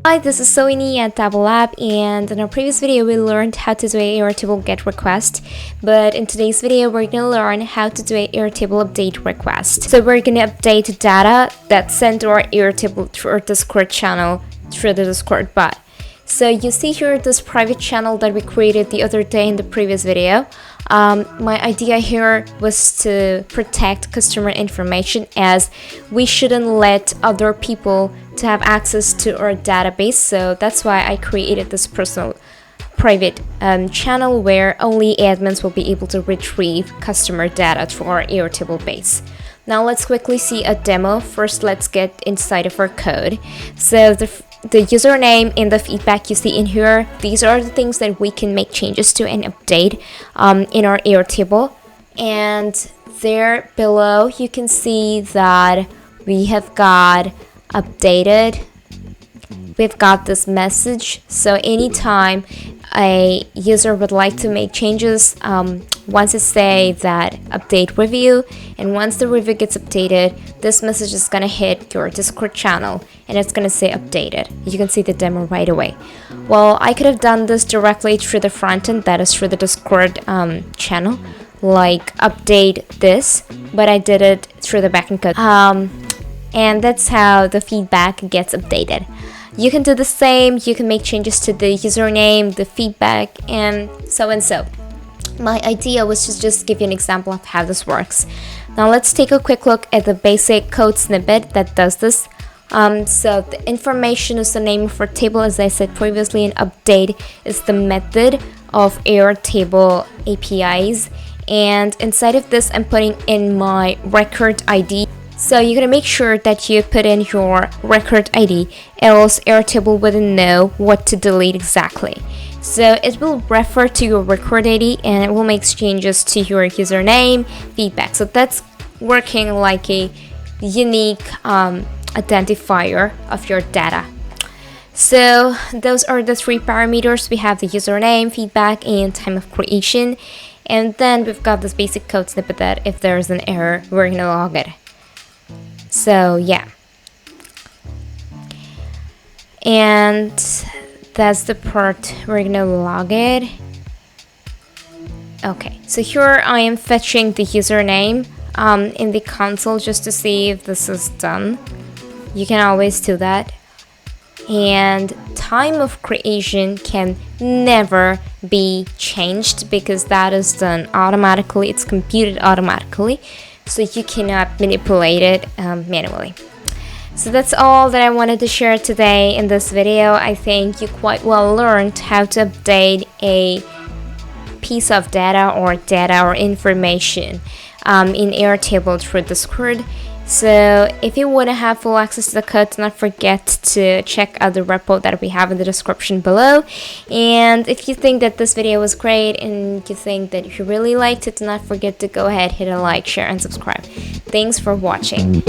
Hi, this is Soini at Dabble Lab, and in our previous video we learned how to do an Airtable GET request, but in today's video we're going to learn how to do an Airtable update request. So we're going to update data that's sent to our Airtable through our Discord channel through the Discord bot. So you see here this private channel that we created the other day in the previous video. My idea here was to protect customer information, as we shouldn't let other people to have access to our database. So that's why I created this personal private channel where only admins will be able to retrieve customer data through our Airtable base. Now let's quickly see a demo. First, let's get inside of our code. So the username and the feedback you see in here, these are the things that we can make changes to and update in our Airtable. And there below you can see that we have got updated. We've got this message, so anytime a user would like to make changes, once it say that update review, and once the review gets updated, this message is gonna hit your Discord channel and it's gonna say updated. You can see the demo right away. Well, I could have done this directly through the front end, that is through the Discord channel, like update this, but I did it through the backend code. And that's how the feedback gets updated. You can do the same, you can make changes to the username, the feedback, and so and so. My idea was to just give you an example of how this works. Now let's take a quick look at the basic code snippet that does this. So the information is the name of our table, as I said previously, and update is the method of Airtable APIs. And inside of this, I'm putting in my record ID. So you're gonna make sure that you put in your record ID, else Airtable wouldn't know what to delete exactly. So it will refer to your record ID and it will make changes to your username, feedback. So that's working like a unique identifier of your data. So those are the three parameters. We have the username, feedback, and time of creation. And then we've got this basic code snippet that if there's an error, we're gonna log it. So yeah, and that's the part we're gonna log it. Okay, so here I am fetching the username in the console just to see if this is done. You can always do that. And time of creation can never be changed because that is done automatically, it's computed automatically. So you cannot manipulate it manually. So that's all that I wanted to share today in this video. I think you quite well learned how to update a piece of data or information in Airtable through Discord. So if you want to have full access to the code, do not forget to check out the repo that we have in the description below. And if you think that this video was great and you think that you really liked it, do not forget to go ahead, hit a like, share, and subscribe. Thanks for watching.